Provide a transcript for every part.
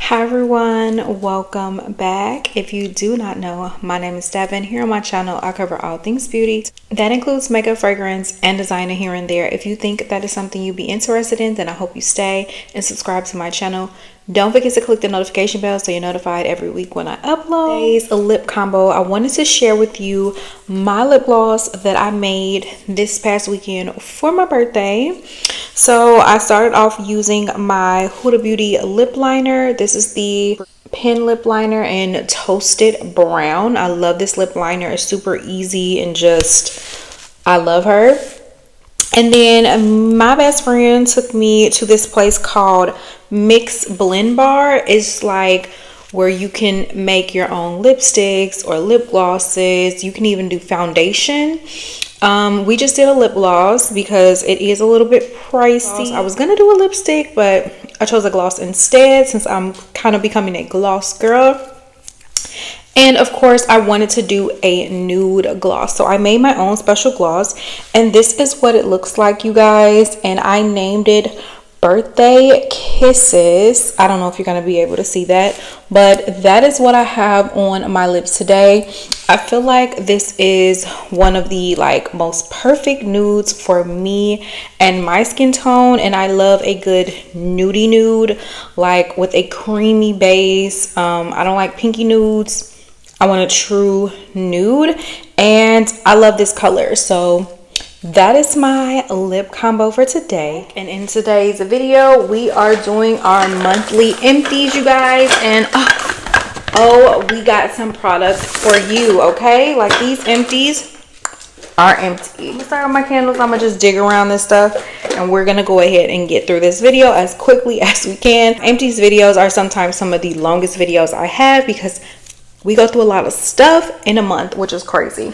Hi everyone, welcome back. If you do not know, my name is Devon. Here on my channel, I cover all things beauty. That includes makeup, fragrance, and designer here and there. If you think that is something you'd be interested in, then I hope you stay and subscribe to my channel. Don't forget to click the notification bell so you're notified every week when I upload. Today's a lip combo. I wanted to share with you my lip gloss that I made this past weekend for my birthday. So I started off using my Huda Beauty lip liner. This is the pen lip liner in Toasted Brown. I love this lip liner. It's super easy and just, I love her. And then my best friend took me to this place called Mix Blend Bar. It's like where you can make your own lipsticks or lip glosses. You can even do foundation. We just did a lip gloss because it is a little bit pricey. I was gonna do a lipstick, but I chose a gloss instead since I'm kind of becoming a gloss girl. And of course, I wanted to do a nude gloss. So I made my own special gloss. And this is what it looks like, you guys. And I named it Birthday Kisses. I don't know if you're going to be able to see that. But that is what I have on my lips today. I feel like this is one of the most perfect nudes for me and my skin tone. And I love a good nudie nude, like with a creamy base. I don't like pinky nudes. I want a true nude, and I love this color. So that is my lip combo for today. And in today's video, we are doing our monthly empties, you guys. And oh, we got some products for you, okay? Like these empties are empty. I'm gonna start with my candles. I'm gonna just dig around this stuff, and we're gonna go ahead and get through this video as quickly as we can. Empties videos are sometimes some of the longest videos I have because we go through a lot of stuff in a month, which is crazy.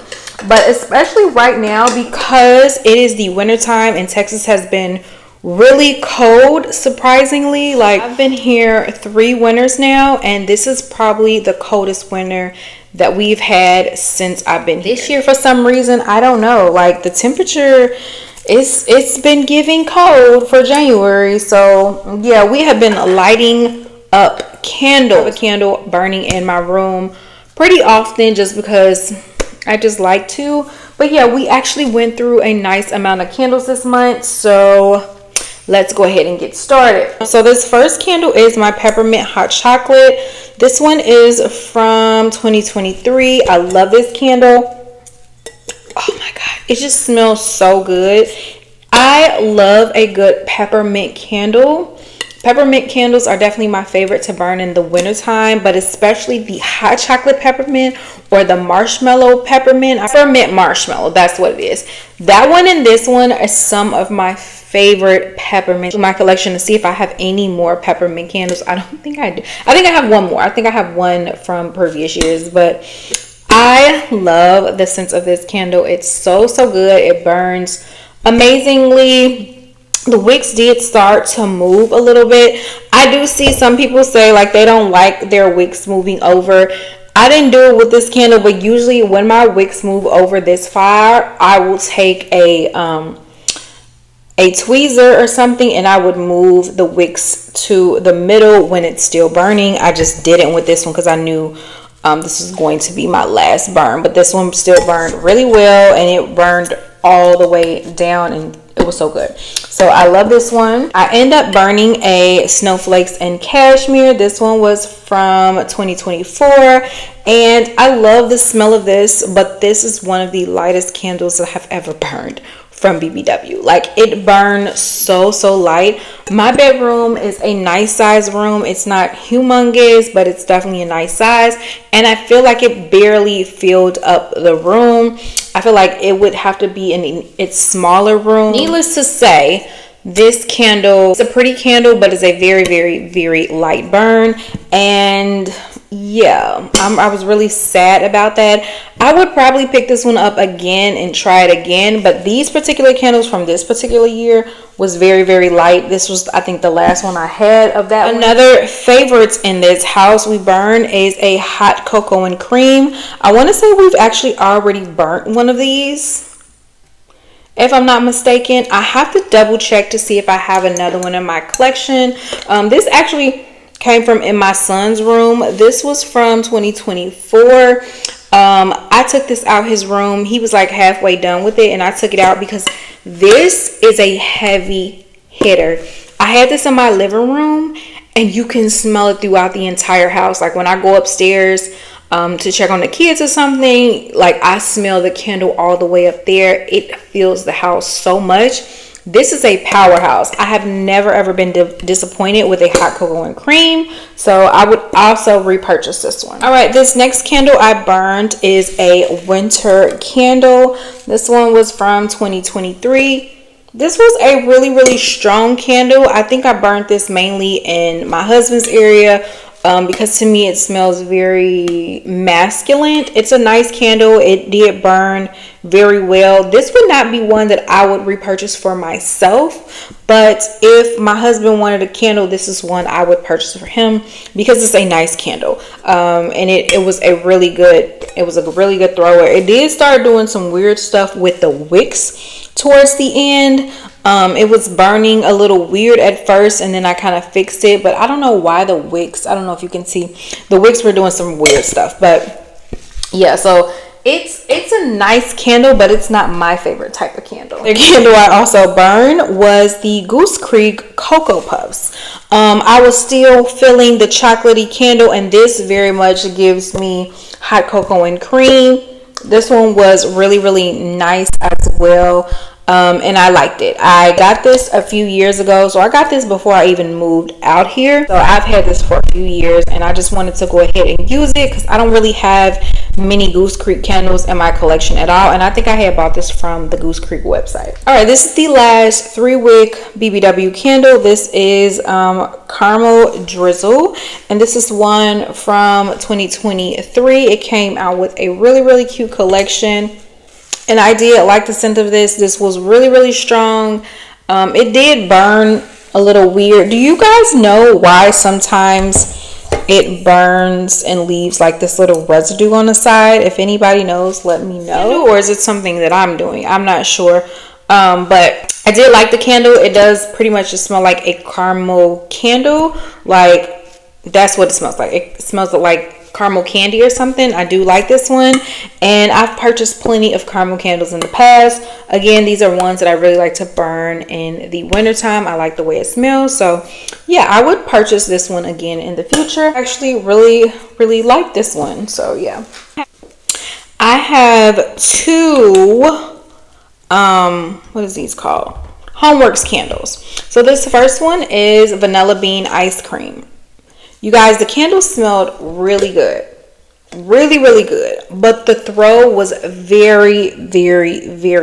But especially right now, because it is the winter time and Texas has been really cold, surprisingly. Like, I've been here 3 winters now, and this is probably the coldest winter that we've had since I've been here. This year, for some reason, I don't know, like the temperature, it's been giving cold for January. So yeah, we have been lighting up candles. I have a candle burning in my room pretty often just because I just like to. But yeah, we actually went through a nice amount of candles this month, so let's go ahead and get started. So this first candle is my peppermint hot chocolate. This one is from 2023. I love this candle. Oh my god, it just smells so good. I love a good peppermint candle. Peppermint candles are definitely my favorite to burn in the wintertime, but especially the hot chocolate peppermint or the marshmallow peppermint. Peppermint marshmallow, that's what it is. That one and this one are some of my favorite peppermint in my collection, to see if I have any more peppermint candles. I don't think I do. I think I have one more. I think I have one from previous years, but I love the scent of this candle. It's so good. It burns amazingly. The wicks did start to move a little bit. I do see some people say like they don't like their wicks moving over. I didn't do it with this candle, but usually when my wicks move over this far, I will take a tweezer or something, and I would move the wicks to the middle when it's still burning. I just didn't with this one because I knew this was going to be my last burn, but this one still burned really well, and it burned all the way down, and it was so good. So I love this one. I end up burning a Snowflakes and Cashmere. This one was from 2024, and I love the smell of this, but this is one of the lightest candles that I have ever burned from BBW. Like, it burned so light. My bedroom is a nice size room. It's not humongous, but it's definitely a nice size, and I feel like it barely filled up the room. I feel like it would have to be in its smaller room. Needless to say, this candle is a pretty candle, but it's a very light burn. And yeah, I was really sad about that. I would probably pick this one up again and try it again, but these particular candles from this particular year was very light. This was, I think, the last one I had of that. Another favorites in this house we burn is a hot cocoa and cream. I want to say we've actually already burnt one of these, if I'm not mistaken. I have to double check to see if I have another one in my collection. This actually came from in my son's room. This was from 2024. I took this out his room. He was like halfway done with it, and I took it out because this is a heavy hitter. I had this in my living room, and you can smell it throughout the entire house. Like when I go upstairs to check on the kids or something, like I smell the candle all the way up there. It fills the house so much. This is a powerhouse. I have never ever been disappointed with a hot cocoa and cream, so I would also repurchase this one. All right, this next candle I burned is a winter candle. This one was from 2023. This was a really strong candle. I think I burned this mainly in my husband's area because to me it smells very masculine. It's a nice candle. It did burn very well. This would not be one that I would repurchase for myself, but if my husband wanted a candle, this is one I would purchase for him because it's a nice candle. And it was a really good thrower. It did start doing some weird stuff with the wicks towards the end. It was burning a little weird at first, and then I kind of fixed it, but I don't know why the wicks, I don't know if you can see, the wicks were doing some weird stuff. But yeah, so it's a nice candle, but it's not my favorite type of candle. The candle I also burned was the Goose Creek Cocoa Puffs. I was still feeling the chocolatey candle, and this very much gives me hot cocoa and cream. This one was really nice as well. And I liked it. I got this a few years ago, so I got this before I even moved out here. So I've had this for a few years, and I just wanted to go ahead and use it because I don't really have many Goose Creek candles in my collection at all, and I think I had bought this from the Goose Creek website. All right, this is the last 3-wick BBW candle. This is Caramel Drizzle, and this is one from 2023. It came out with a really cute collection, and I did like the scent of this. This was really strong. It did burn a little weird. Do you guys know why sometimes it burns and leaves like this little residue on the side? If anybody knows, let me know. Or is it something that I'm doing? I'm not sure. But I did like the candle. It does pretty much just smell like a caramel candle. Like that's what it smells like. It smells like caramel candy or something. I do like this one, and I've purchased plenty of caramel candles in the past. Again, these are ones that I really like to burn in the wintertime. I like the way it smells, so yeah, I would purchase this one again in the future. I actually really like this one, so yeah. I have two what is these called, Homeworks candles. So this first one is vanilla bean ice cream. You guys, the candle smelled really good, really good, but the throw was very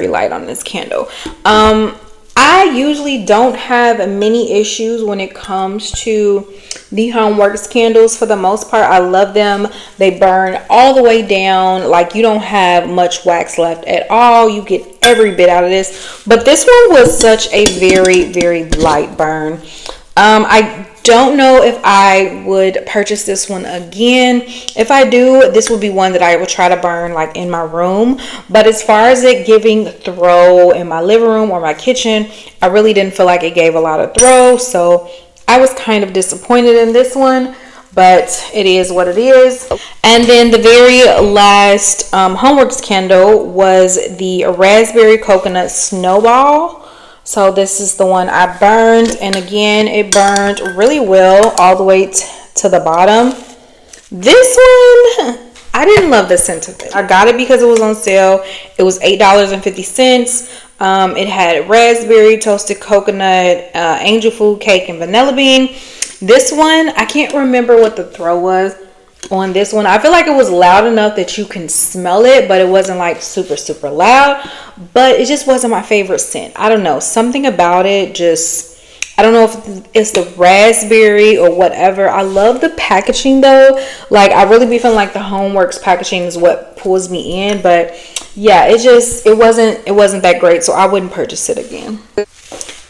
light on this candle. I usually don't have many issues when it comes to the Homeworks candles. For the most part, I love them. They burn all the way down, like you don't have much wax left at all. You get every bit out of this, but this one was such a very light burn. I don't know if I would purchase this one again. If I do, this would be one that I will try to burn like in my room. But as far as it giving throw in my living room or my kitchen, I really didn't feel like it gave a lot of throw. So I was kind of disappointed in this one, but it is what it is. And then the very last Homeworks candle was the Raspberry Coconut Snowball. So this is the one I burned, and again, it burned really well all the way to the bottom. This one, I didn't love the scent of it. I got it because it was on sale. It was $8.50. It had raspberry, toasted coconut, angel food cake, and vanilla bean. This one, I can't remember what the throw was on this one. I feel like it was loud enough that you can smell it, but it wasn't like super loud. But it just wasn't my favorite scent. I don't know, something about it just, I don't know if it's the raspberry or whatever. I love the packaging though. Like I really be feeling like the Homeworks packaging is what pulls me in, but yeah, it wasn't that great, so I wouldn't purchase it again.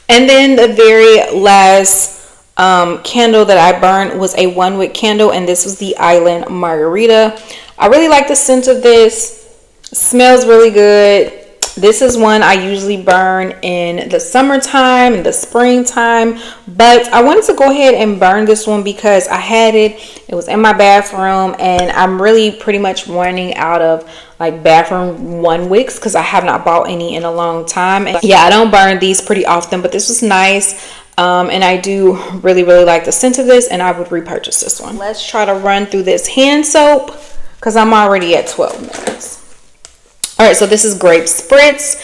And then the very last candle that I burned was a 1-wick candle, and this was the Island Margarita. I really like the scent of this. It smells really good. This is one I usually burn in the summertime, in the springtime, but I wanted to go ahead and burn this one because I had it. It was in my bathroom, and I'm really pretty much running out of like bathroom one wicks because I have not bought any in a long time. And yeah, I don't burn these pretty often, but this was nice. And I do really like the scent of this, and I would repurchase this one. Let's try to run through this hand soap because I'm already at 12 minutes. All right, so this is grape spritz.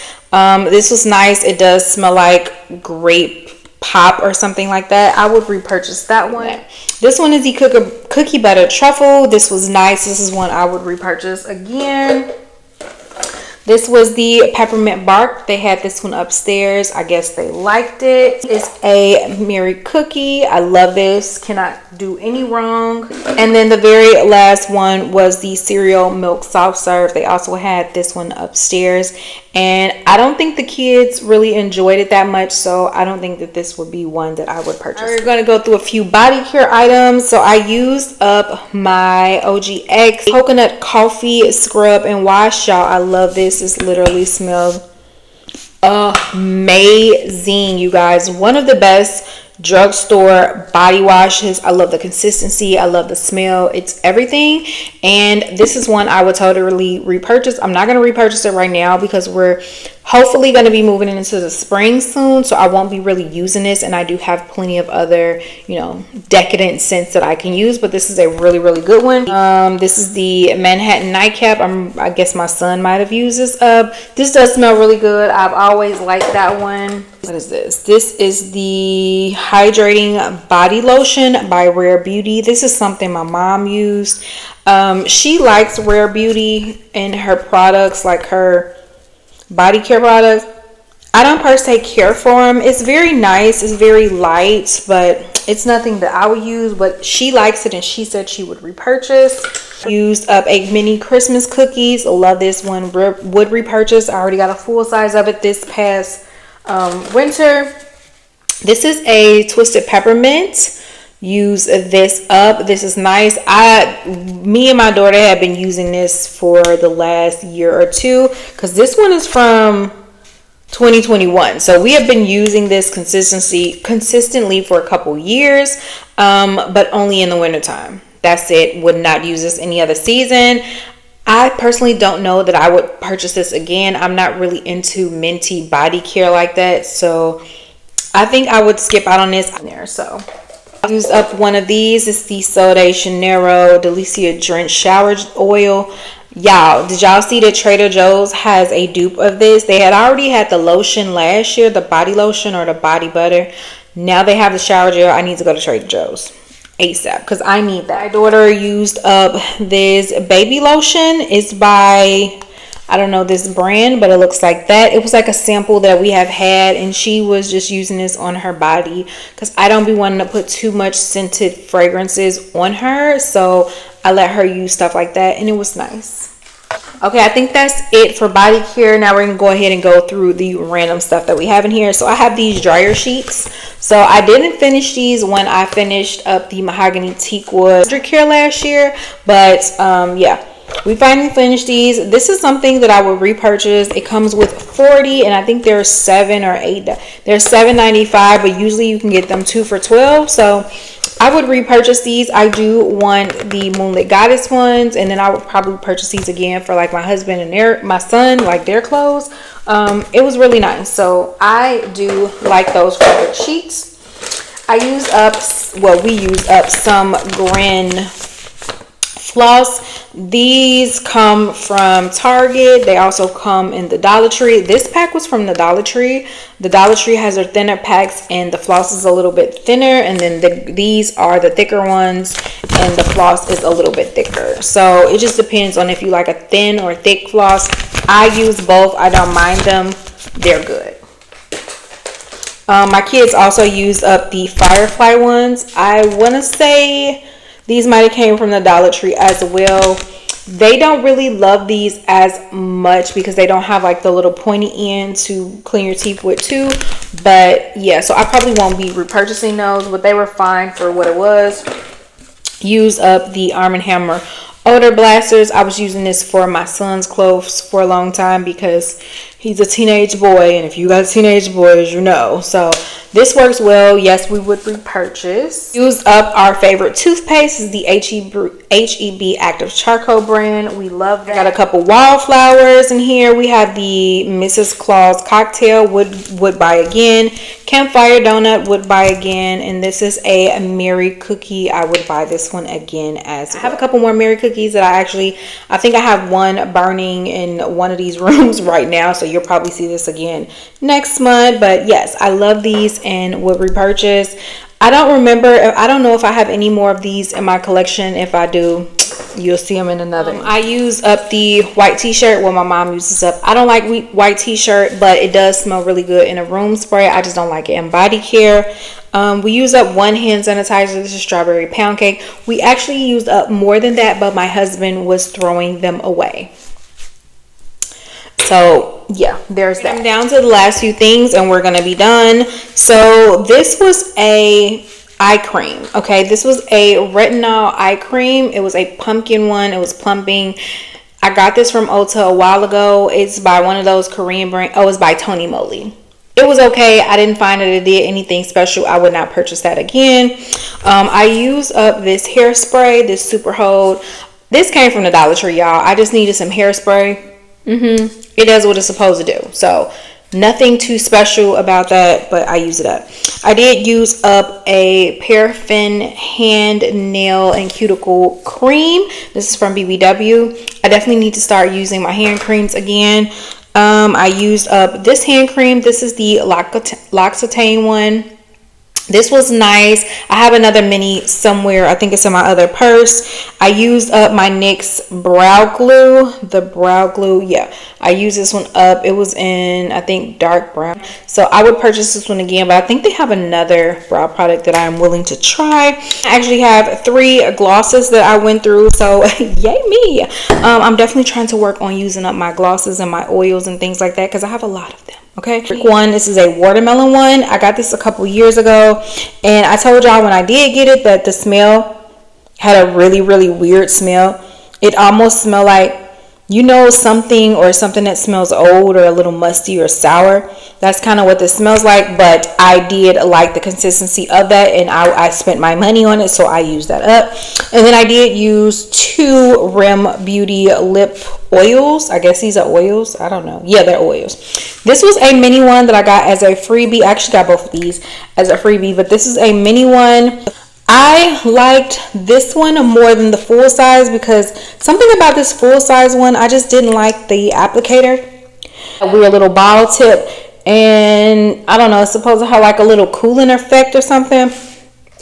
This was nice. It does smell like grape pop or something like that. I would repurchase that one. This one is the cookie butter truffle. This was nice. This is one I would repurchase again. This was the peppermint bark. They had this one upstairs. I guess they liked it. It's a Mary cookie. I love this. Cannot do any wrong. And then the very last one was the cereal milk soft serve. They also had this one upstairs. And I don't think the kids really enjoyed it that much, so I don't think that this would be one that I would purchase. We're going to go through a few body care items. So I used up my OGX coconut coffee scrub and wash. Y'all, I love this. This literally smells amazing, you guys. One of the best drugstore body washes. I love the consistency. I love the smell. It's everything. And this is one I would totally repurchase. I'm not going to repurchase it right now because we're hopefully going to be moving into the spring soon, so I won't be really using this, and I do have plenty of other, you know, decadent scents that I can use, but this is a really good one. This is the Manhattan nightcap. I guess my son might have used this up. This does smell really good. I've always liked that one. What is this? This is the hydrating body lotion by Rare Beauty. This is something my mom used. She likes Rare Beauty and her products, like her body care products. I don't per se care for them. It's very nice. It's very light, but it's nothing that I would use. But she likes it, and she said she would repurchase. Used up a mini Christmas cookies. Love this one. Would repurchase. I already got a full size of it this past winter. This is a twisted peppermint. Use this up. This is nice. Me and my daughter have been using this for the last year or two because this one is from 2021, so we have been using this consistently for a couple years, but only in the wintertime. That's it. Would not use this any other season. I personally don't know that I would purchase this again. I'm not really into minty body care like that, so I think I would skip out on this there. So I used up one of these. It's the Sol de Janeiro Delicia Drenched Shower Oil. Y'all, did y'all see that Trader Joe's has a dupe of this? They had already had the lotion last year, the body lotion or the body butter. Now they have the shower gel. I need to go to Trader Joe's ASAP because I need that. My daughter used up this baby lotion. It's by, I don't know this brand, but it looks like that. It was like a sample that we have had, and she was just using this on her body because I don't be wanting to put too much scented fragrances on her, so I let her use stuff like that, and it was nice. Okay, I think that's it for body care. Now we're gonna go ahead and go through the random stuff that we have in here. So I have these dryer sheets. So I didn't finish these when I finished up the mahogany teak wood care last year, but yeah, we finally finished these. This is something that I would repurchase. It comes with 40, and I think there's 7 or 8. They're $7.95, but usually you can get them 2 for $12. So I would repurchase these. I do want the Moonlit Goddess ones, and then I would probably purchase these again for like my husband and my son, like their clothes. It was really nice. So I do like those fabric sheets. We use up some Grin floss. These come from Target. They also come in the Dollar Tree. This pack was from the Dollar Tree. The Dollar Tree has their thinner packs, and the floss is a little bit thinner, and then these are the thicker ones, and the floss is a little bit thicker. So it just depends on if you like a thin or thick floss. I use both. I don't mind them. They're good. My kids also use up the Firefly ones. I want to say these might have came from the Dollar Tree as well. They don't really love these as much because they don't have like the little pointy end to clean your teeth with too. But yeah, so I probably won't be repurchasing those, but they were fine for what it was. Use up the Arm & Hammer odor blasters. I was using this for my son's clothes for a long time because He's a teenage boy, and if you got teenage boys, you know. So this works well. Yes, we would repurchase. Use up our favorite toothpaste. Is the HEB Active Charcoal brand. We love that. Got a couple wildflowers in here. We have the Mrs. Claus cocktail. Would buy again. Campfire donut. Would buy again. And this is a Mary cookie. I would buy this one again as well. I have a couple more Mary cookies that I think I have one burning in one of these rooms right now. So you'll probably see this again next month. But yes, I love these and would repurchase. I don't know if I have any more of these in my collection. If I do, you'll see them in another. I use up the white t-shirt. Well, my mom uses up. I don't like white t-shirt, but it does smell really good in a room spray. I just don't like it in body care. We use up one hand sanitizer. This is strawberry pound cake. We actually used up more than that, but my husband was throwing them away. So yeah, there's that. I'm down to the last few things and we're gonna be done. So this was a eye cream. Okay, this was a retinol eye cream. It was a pumpkin one. It was plumping. I got this from Ulta a while ago. It's by one of those Korean brands. Oh, it's by Tony Moly. It was okay. I didn't find that it did anything special. I would not purchase that again. I used up this hairspray, this Super Hold. This came from the Dollar Tree, y'all. I just needed some hairspray. It does what it's supposed to do. So nothing too special about that, but I use it up. I did use up a paraffin hand, nail, and cuticle cream. This is from BBW. I definitely need to start using my hand creams again. I used up this hand cream. This is the L'Occitane one. This was nice. I have another mini somewhere. I think it's in my other purse. I used up my NYX brow glue. The brow glue, yeah. I used this one up. It was in, I think, dark brown. So I would purchase this one again, but I think they have another brow product that I'm willing to try. I actually have 3 glosses that I went through, so yay me. I'm definitely trying to work on using up my glosses and my oils and things like that because I have a lot of them. Okay, one, this is a watermelon one. I got this a couple years ago, and I told y'all when I did get it that the smell had a really, really weird smell. It almost smelled like, you know, something that smells old or a little musty or sour. That's kind of what this smells like, but I did like the consistency of that, and I spent my money on it, so I used that up. And then I did use 2 Rem Beauty lip oils. I guess these are oils. I don't know. Yeah, they're oils. This was a mini one that I got as a freebie. I actually got both of these as a freebie, but this is a mini one. I liked this one more than the full size because something about this full size one, I just didn't like the applicator. A weird little bottle tip, and I don't know, it's supposed to have like a little cooling effect or something.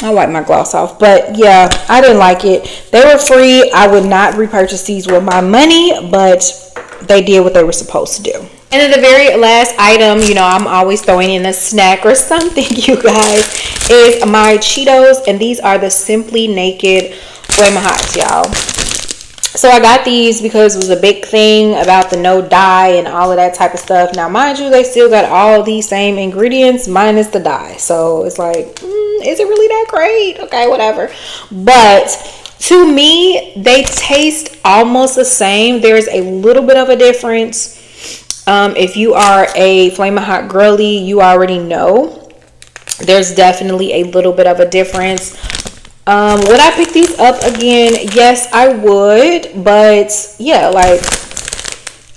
I wipe my gloss off, but yeah, I didn't like it. They were free. I would not repurchase these with my money, but they did what they were supposed to do. And then the very last item, you know, I'm always throwing in a snack or something, you guys, is my Cheetos. And these are the Simply Naked Flamin' Hots, y'all. So I got these because it was a big thing about the no dye and all of that type of stuff. Now, mind you, they still got all these same ingredients minus the dye. So it's like, is it really that great? Okay, whatever. But to me, they taste almost the same. There's a little bit of a difference. If you are a Flamin' Hot girly, you already know there's definitely a little bit of a difference. Would I pick these up again? Yes, I would. But yeah, like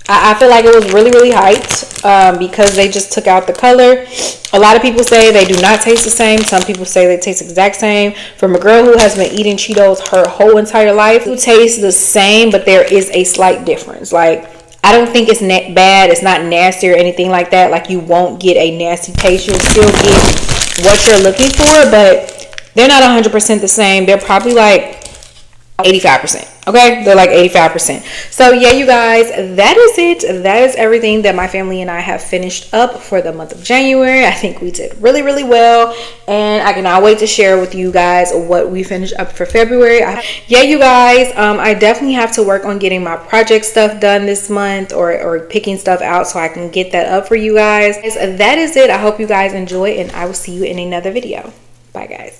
I feel like it was really, really hyped because they just took out the color. A lot of people say they do not taste the same. Some people say they taste the exact same. From a girl who has been eating Cheetos her whole entire life, it tastes the same, but there is a slight difference. Like, I don't think it's bad. It's not nasty or anything like that. Like, you won't get a nasty taste. You'll still get what you're looking for, but they're not 100% the same. They're probably like 85%. Okay, they're like 85%. So yeah, you guys, that is it. That is everything that my family and I have finished up for the month of January. I think we did really, really well, and I cannot wait to share with you guys what we finished up for February. Yeah, you guys, I definitely have to work on getting my project stuff done this month, or picking stuff out so I can get that up for you guys. That is it. I hope you guys enjoy, and I will see you in another video. Bye, guys.